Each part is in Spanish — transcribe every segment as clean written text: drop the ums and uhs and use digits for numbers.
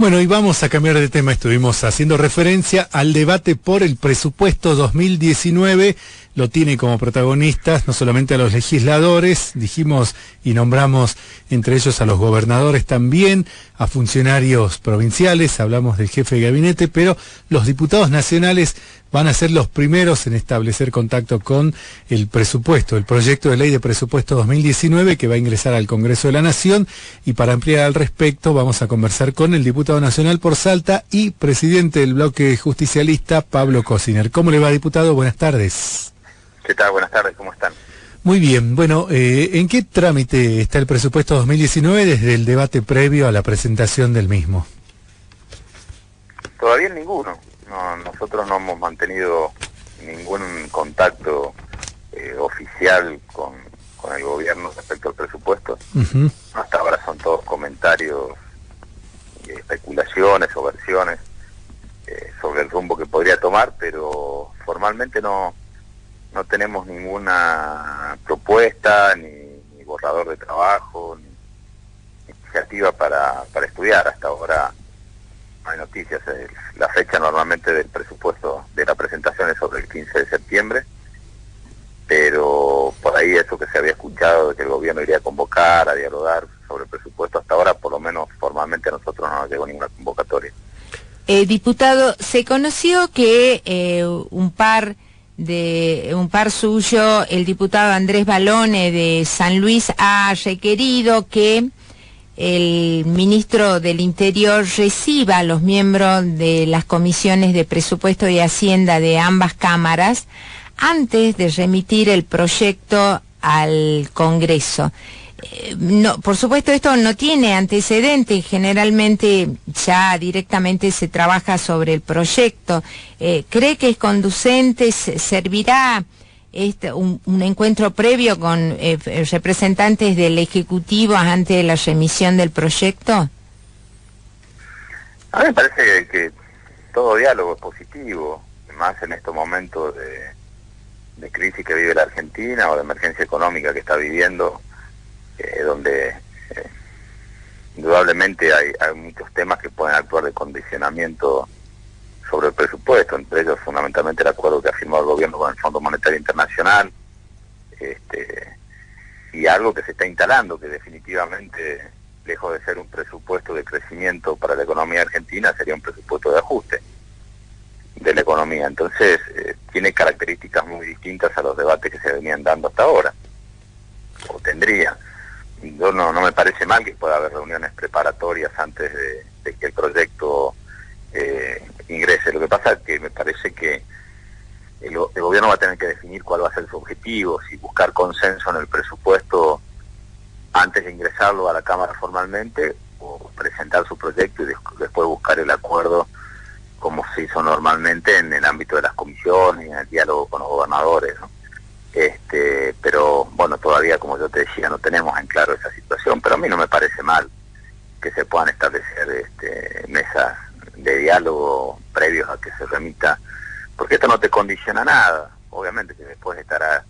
Bueno, y vamos a cambiar de tema. Estuvimos haciendo referencia al debate por el presupuesto 2019. Lo tiene como protagonistas no solamente a los legisladores, dijimos y nombramos entre ellos a los gobernadores también, a funcionarios provinciales, hablamos del jefe de gabinete, pero los diputados nacionales van a ser los primeros en establecer contacto con el presupuesto, el proyecto de ley de presupuesto 2019 que va a ingresar al Congreso de la Nación, y para ampliar al respecto vamos a conversar con el diputado nacional por Salta y presidente del bloque justicialista, Pablo Cosiner. ¿Cómo le va, diputado? Buenas tardes. ¿Qué tal? Buenas tardes, ¿cómo están? Muy bien. Bueno, ¿en qué trámite está el presupuesto 2019 desde el debate previo a la presentación del mismo? Todavía ninguno. No, nosotros no hemos mantenido ningún contacto oficial con el gobierno respecto al presupuesto. Hasta ahora son todos comentarios, especulaciones o versiones sobre el rumbo que podría tomar, pero formalmente no tenemos ninguna propuesta, ni borrador de trabajo, ni iniciativa para estudiar. Hasta ahora no hay noticias. La fecha normalmente del presupuesto de la presentación es sobre el 15 de septiembre, pero por ahí eso que se había escuchado de que el gobierno iría a convocar, a dialogar sobre el presupuesto, hasta ahora por lo menos formalmente a nosotros no nos llegó ninguna convocatoria. Diputado, se conoció que un par suyo, el diputado Andrés Balone de San Luis, ha requerido que el ministro del Interior reciba a los miembros de las comisiones de presupuesto y Hacienda de ambas cámaras antes de remitir el proyecto al Congreso. No, por supuesto esto no tiene antecedentes, generalmente ya directamente se trabaja sobre el proyecto. ¿Cree que es conducente? ¿Servirá un encuentro previo con representantes del Ejecutivo antes de la remisión del proyecto? A mí me parece que todo diálogo es positivo, más en estos momentos de crisis que vive la Argentina o de emergencia económica que está viviendo, donde indudablemente hay muchos temas que pueden actuar de condicionamiento sobre el presupuesto, entre ellos fundamentalmente el acuerdo que ha firmado el gobierno con el Fondo Monetario Internacional, y algo que se está instalando, que definitivamente, lejos de ser un presupuesto de crecimiento para la economía argentina, sería un presupuesto de ajuste de la economía. Entonces, tiene características muy distintas a los debates que se venían dando hasta ahora, o tendría. Yo no me parece mal que pueda haber reuniones preparatorias antes de que el proyecto ingrese. Lo que pasa es que me parece que el gobierno va a tener que definir cuál va a ser su objetivo, si buscar consenso en el presupuesto antes de ingresarlo a la Cámara formalmente, o presentar su proyecto y después buscar el acuerdo como se hizo normalmente en el ámbito de las comisiones, en el diálogo con los gobernadores, ¿no? Pero bueno, todavía, como yo te decía, no tenemos en claro esa situación, pero a mí no me parece mal que se puedan establecer mesas de diálogo previos a que se remita, porque esto no te condiciona nada. Obviamente que después estará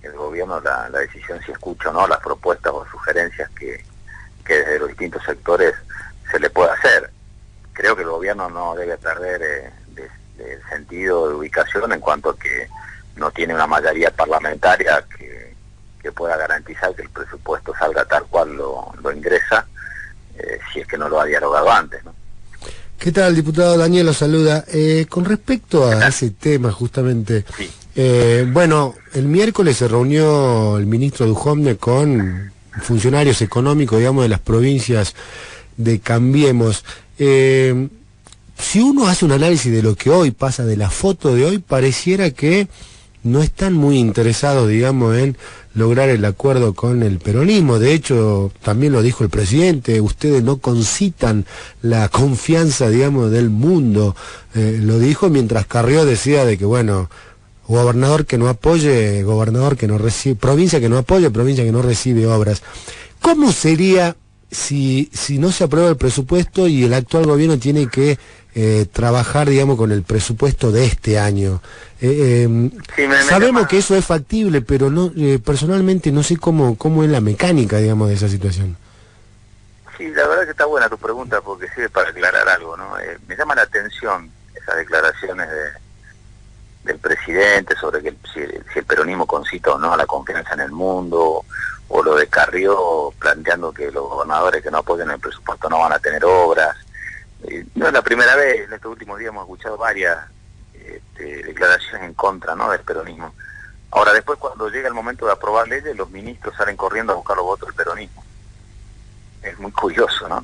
el gobierno la decisión si escucha o no las propuestas o sugerencias que desde los distintos sectores se le pueda hacer. Creo que el gobierno no debe perder el sentido de ubicación en cuanto a que no tiene una mayoría parlamentaria que pueda garantizar que el presupuesto salga tal cual lo ingresa, si es que no lo ha dialogado antes, ¿no? ¿Qué tal, diputado? Daniel lo saluda. Con respecto a ese tema, justamente, sí. Bueno, el miércoles se reunió el ministro Duhovne con funcionarios económicos, digamos, de las provincias de Cambiemos. Si uno hace un análisis de lo que hoy pasa, de la foto de hoy, pareciera que no están muy interesados, digamos, en lograr el acuerdo con el peronismo. De hecho, también lo dijo el presidente, ustedes no concitan la confianza, digamos, del mundo. Lo dijo mientras Carrió decía de que, bueno, gobernador que no apoye, gobernador que no recibe, provincia que no apoye, provincia que no recibe obras. ¿Cómo sería si no se aprueba el presupuesto y el actual gobierno tiene que trabajar, digamos, con el presupuesto de este año? Sabemos que eso es factible, pero no, personalmente no sé cómo es la mecánica, digamos, de esa situación. Sí, la verdad que está buena tu pregunta porque sirve para aclarar algo, ¿no? Me llama la atención esas declaraciones del presidente sobre que si el peronismo concita o no la confianza en el mundo, o lo de Carrió planteando que los gobernadores que no apoyan el presupuesto no van a tener obras. No es la primera vez, en estos últimos días hemos escuchado varias declaraciones en contra, ¿no?, del peronismo. Ahora, después cuando llega el momento de aprobar leyes, los ministros salen corriendo a buscar los votos del peronismo. Es muy curioso, ¿no?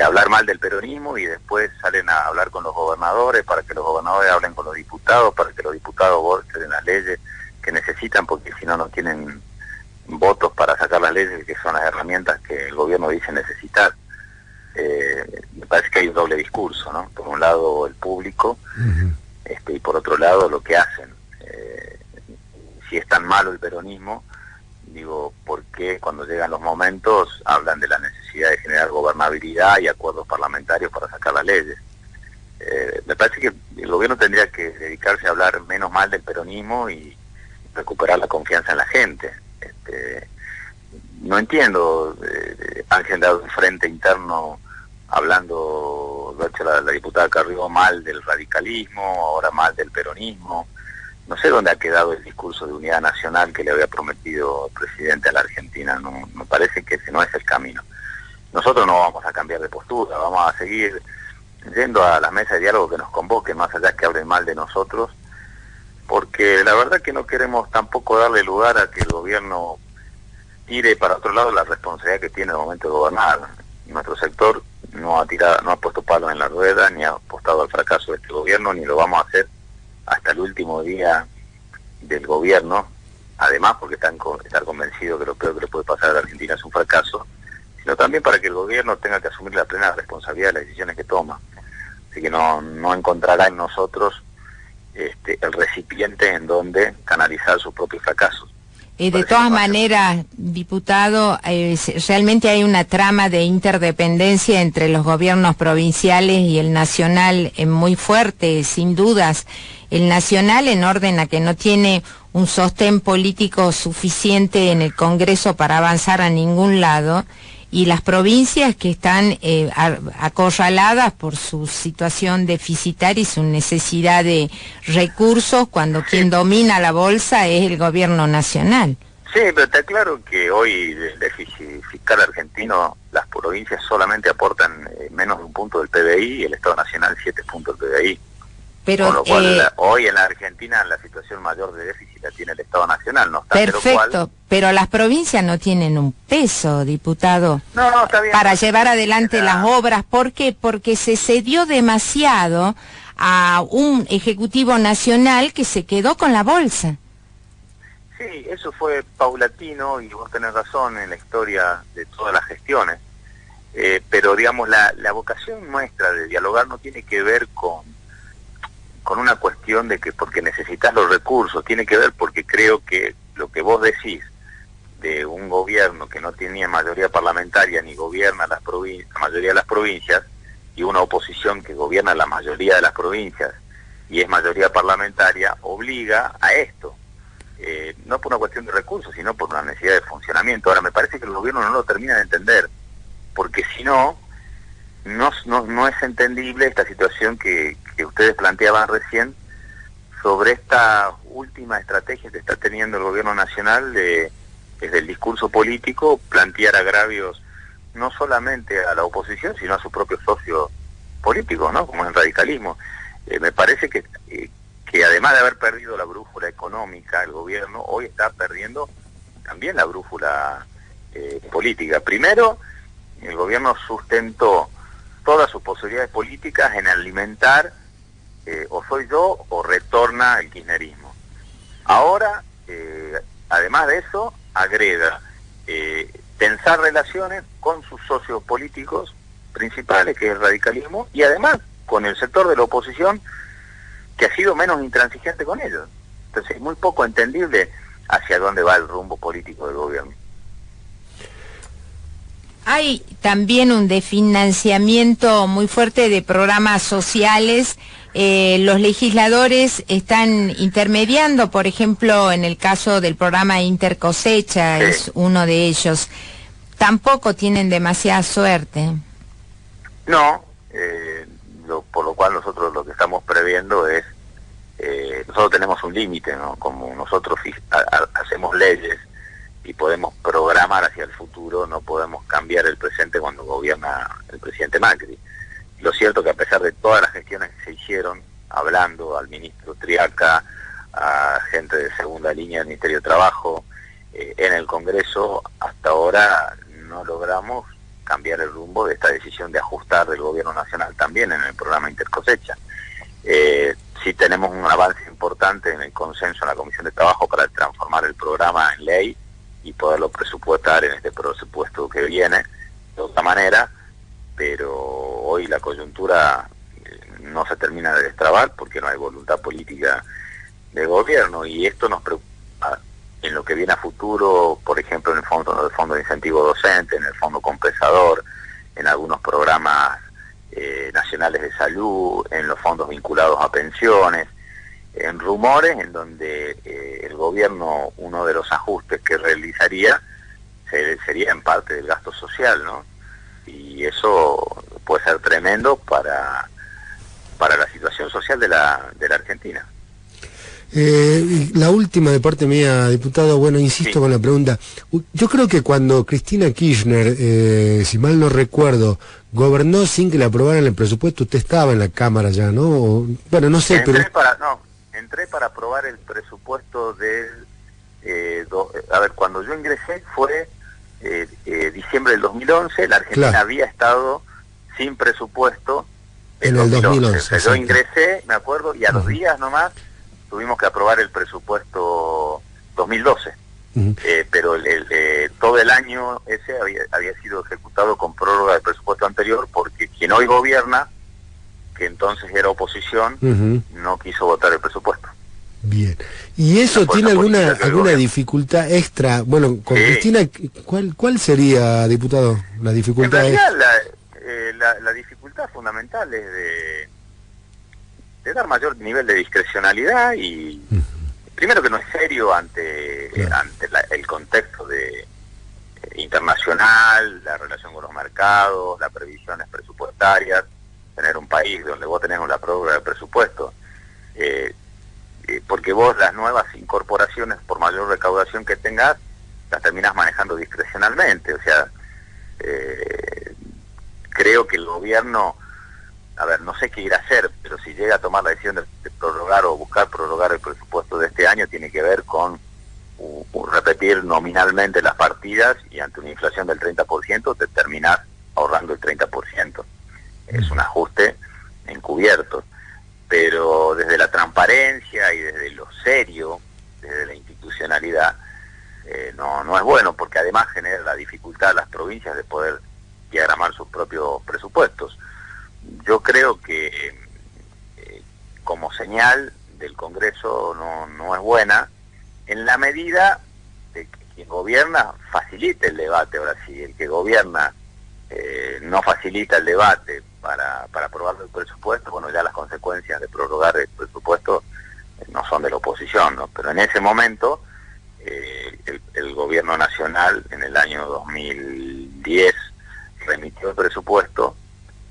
Hablar mal del peronismo y después salen a hablar con los gobernadores para que los gobernadores hablen con los diputados, para que los diputados voten las leyes que necesitan, porque si no, no tienen votos para sacar las leyes, que son las herramientas que el gobierno dice necesitar. Me parece que hay un doble discurso, ¿no? Por un lado el público, y por otro lado lo que hacen. Si es tan malo el peronismo, digo, ¿por qué cuando llegan los momentos hablan de la necesidad de generar gobernabilidad y acuerdos parlamentarios para sacar las leyes? Me parece que el gobierno tendría que dedicarse a hablar menos mal del peronismo y recuperar la confianza en la gente. No entiendo, han generado un frente interno hablando, lo ha hecho la diputada Carrió, mal del radicalismo, ahora mal del peronismo. No sé dónde ha quedado el discurso de unidad nacional que le había prometido el presidente a la Argentina. No, me parece que ese no es el camino. Nosotros no vamos a cambiar de postura, vamos a seguir yendo a la mesa de diálogo que nos convoquen, más allá que hablen mal de nosotros, porque la verdad que no queremos tampoco darle lugar a que el gobierno tire para otro lado la responsabilidad que tiene en el momento de gobernar. Nuestro sector no ha puesto palos en la rueda, ni ha apostado al fracaso de este gobierno, ni lo vamos a hacer hasta el último día del gobierno, además porque estar convencido que lo peor que le puede pasar a la Argentina es un fracaso, sino también para que el gobierno tenga que asumir la plena responsabilidad de las decisiones que toma. Así que no encontrará en nosotros el recipiente en donde canalizar sus propios fracasos. De todas maneras, diputado, realmente hay una trama de interdependencia entre los gobiernos provinciales y el nacional muy fuerte, sin dudas. El nacional, en orden a que no tiene un sostén político suficiente en el Congreso para avanzar a ningún lado, y las provincias que están acorraladas por su situación deficitaria y su necesidad de recursos, cuando quien domina la bolsa es el gobierno nacional. Sí, pero está claro que hoy del déficit fiscal argentino las provincias solamente aportan menos de un punto del PBI y el Estado Nacional 7 puntos del PBI. Pero, con lo cual, hoy en la Argentina la situación mayor de déficit la tiene el Estado Nacional, no está. Perfecto, pero las provincias no tienen un peso, diputado, no, está bien, para llevar adelante las obras. ¿Por qué? Porque se cedió demasiado a un Ejecutivo Nacional que se quedó con la bolsa. Sí, eso fue paulatino y vos tenés razón en la historia de todas las gestiones, pero digamos la vocación nuestra de dialogar no tiene que ver con una cuestión de que porque necesitas los recursos, tiene que ver porque creo que lo que vos decís de un gobierno que no tenía mayoría parlamentaria ni gobierna la mayoría de las provincias, y una oposición que gobierna la mayoría de las provincias y es mayoría parlamentaria, obliga a esto, no por una cuestión de recursos, sino por una necesidad de funcionamiento. Ahora, me parece que el gobierno no lo termina de entender, porque si no es entendible esta situación que ustedes planteaban recién sobre esta última estrategia que está teniendo el gobierno nacional desde el discurso político, plantear agravios no solamente a la oposición, sino a sus propios socios políticos, ¿no?, como el radicalismo. Me parece que además de haber perdido la brújula económica, el gobierno hoy está perdiendo también la brújula política. Primero, el gobierno sustentó todas sus posibilidades políticas en alimentar o soy yo o retorna el kirchnerismo. Ahora, además de eso, agrega tensar relaciones con sus socios políticos principales, que es el radicalismo, y además con el sector de la oposición, que ha sido menos intransigente con ellos. Entonces es muy poco entendible hacia dónde va el rumbo político del gobierno. Hay también un desfinanciamiento muy fuerte de programas sociales. Los legisladores están intermediando, por ejemplo, en el caso del programa Intercosecha, sí, es uno de ellos. tampoco tienen demasiada suerte. No, por lo cual nosotros lo que estamos previendo es, nosotros tenemos un límite, ¿no? Como nosotros hacemos leyes y podemos programar hacia el futuro, no podemos cambiar el presente cuando gobierna el presidente Macri. Lo cierto que a pesar de todas las gestiones que se hicieron, hablando al ministro Triaca, a gente de segunda línea del Ministerio de Trabajo, en el Congreso, hasta ahora no logramos cambiar el rumbo de esta decisión de ajustar del gobierno nacional también en el programa Intercosecha. Sí tenemos un avance importante en el consenso en la Comisión de Trabajo para transformar el programa en ley y poderlo presupuestar en este presupuesto que viene de otra manera, pero hoy la coyuntura no se termina de destrabar porque no hay voluntad política del gobierno, y esto nos preocupa en lo que viene a futuro, por ejemplo en el fondo de incentivo docente, en el fondo compensador, en algunos programas nacionales de salud, en los fondos vinculados a pensiones, en rumores en donde el gobierno, uno de los ajustes que realizaría sería en parte del gasto social, ¿no? Y eso puede ser tremendo para la situación social de la Argentina. La última de parte mía, diputado, bueno, insisto con la pregunta. Yo creo que cuando Cristina Kirchner, si mal no recuerdo, gobernó sin que le aprobaran el presupuesto, usted estaba en la Cámara ya, ¿no? Bueno, no sé, entré para aprobar el presupuesto del... cuando yo ingresé fue diciembre del 2011, la Argentina había estado sin presupuesto en el 2011. O sea, yo ingresé, me acuerdo, y a los días nomás tuvimos que aprobar el presupuesto 2012. Pero todo el año ese había sido ejecutado con prórroga del presupuesto anterior, porque quien hoy gobierna, que entonces era oposición, no quiso votar el presupuesto. Bien. ¿Y eso tiene alguna dificultad extra? Bueno, con Cristina, ¿cuál sería, diputado, la dificultad? En realidad, la dificultad fundamental es de dar mayor nivel de discrecionalidad y primero que no es serio ante el contexto internacional, la relación con los mercados, las previsiones presupuestarias, tener un país donde vos tenés la prórroga del presupuesto, porque vos las nuevas incorporaciones, por mayor recaudación que tengas, las terminás manejando discrecionalmente. O sea, creo que el gobierno, no sé qué ir a hacer, pero si llega a tomar la decisión de prorrogar o buscar prorrogar el presupuesto de este año, tiene que ver con repetir nominalmente las partidas, y ante una inflación del 30% te terminás ahorrando el 30%. Es un ajuste encubierto, pero desde la transparencia y desde lo serio, desde la institucionalidad, no es bueno, porque además genera la dificultad a las provincias de poder diagramar sus propios presupuestos. Yo creo que como señal del Congreso no es buena, en la medida de que quien gobierna facilite el debate. Ahora, si el que gobierna no facilita el debate para aprobar el presupuesto, bueno, ya las consecuencias de prorrogar el presupuesto no son de la oposición, ¿no? Pero en ese momento el gobierno nacional en el año 2010 remitió el presupuesto,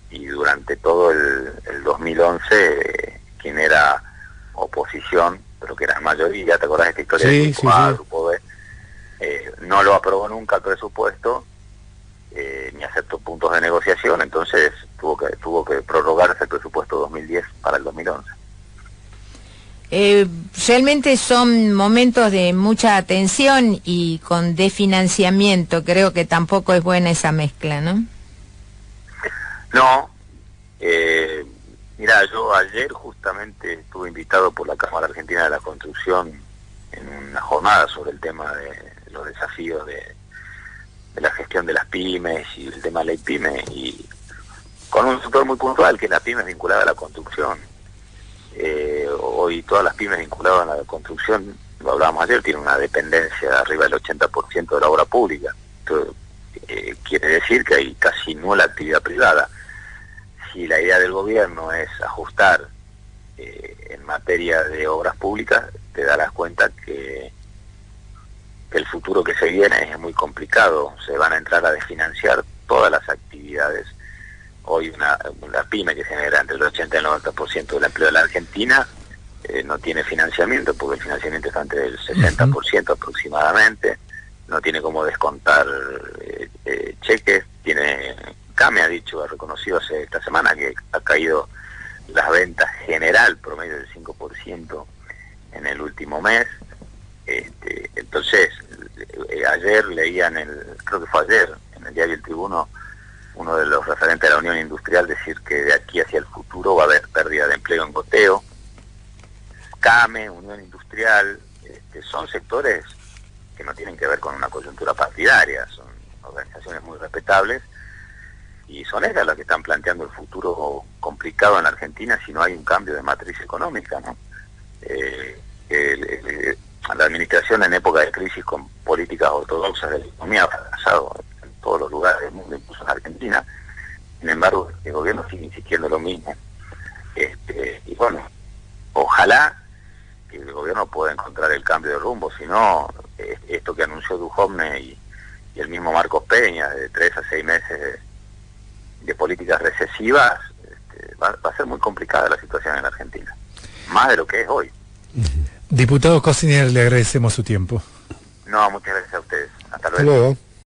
y durante todo el 2011 quien era oposición, pero que era en mayoría, ¿te acordás de esta historia del Grupo A, Grupo B? No lo aprobó nunca el presupuesto, ni aceptó puntos de negociación, entonces tuvo que prorrogarse el presupuesto 2010 para el 2011. Realmente son momentos de mucha tensión y con desfinanciamiento. Creo que tampoco es buena esa mezcla, ¿no? No. Mira, yo ayer justamente estuve invitado por la Cámara Argentina de la Construcción en una jornada sobre el tema de los desafíos de la gestión de las pymes y el tema de ley pyme, y con un sector muy puntual, que es la pyme vinculada a la construcción. Hoy todas las pymes vinculadas a la construcción, lo hablábamos ayer, tienen una dependencia arriba del 80% de la obra pública. Esto quiere decir que hay casi nula actividad privada. Si la idea del gobierno es ajustar en materia de obras públicas, te darás cuenta que el futuro que se viene es muy complicado. Se van a entrar a desfinanciar todas las actividades. Hoy una pyme que genera entre el 80 y el 90% del empleo de la Argentina no tiene financiamiento, porque el financiamiento está entre el 60% aproximadamente. No tiene cómo descontar cheques. CAME ha reconocido esta semana que ha caído las ventas general promedio del 5% en el último mes. Entonces, ayer leían, creo que fue ayer, en el diario El Tribuno, uno de los referentes de la Unión Industrial decir que de aquí hacia el futuro va a haber pérdida de empleo en goteo. CAME, Unión Industrial, son sectores que no tienen que ver con una coyuntura partidaria, son organizaciones muy respetables, y son ellas las que están planteando el futuro complicado en la Argentina si no hay un cambio de matriz económica, ¿no? La administración en época de crisis con políticas ortodoxas de la economía ha fracasado en todos los lugares del mundo, incluso en Argentina. Sin embargo, el gobierno sigue insistiendo en lo mismo. Y bueno, ojalá que el gobierno pueda encontrar el cambio de rumbo, si no, esto que anunció Duhovne y el mismo Marcos Peña, de 3 a 6 meses de políticas recesivas, va a ser muy complicada la situación en la Argentina, más de lo que es hoy. Diputado Cosinier, le agradecemos su tiempo. No, muchas gracias a ustedes. Hasta luego. Hasta luego.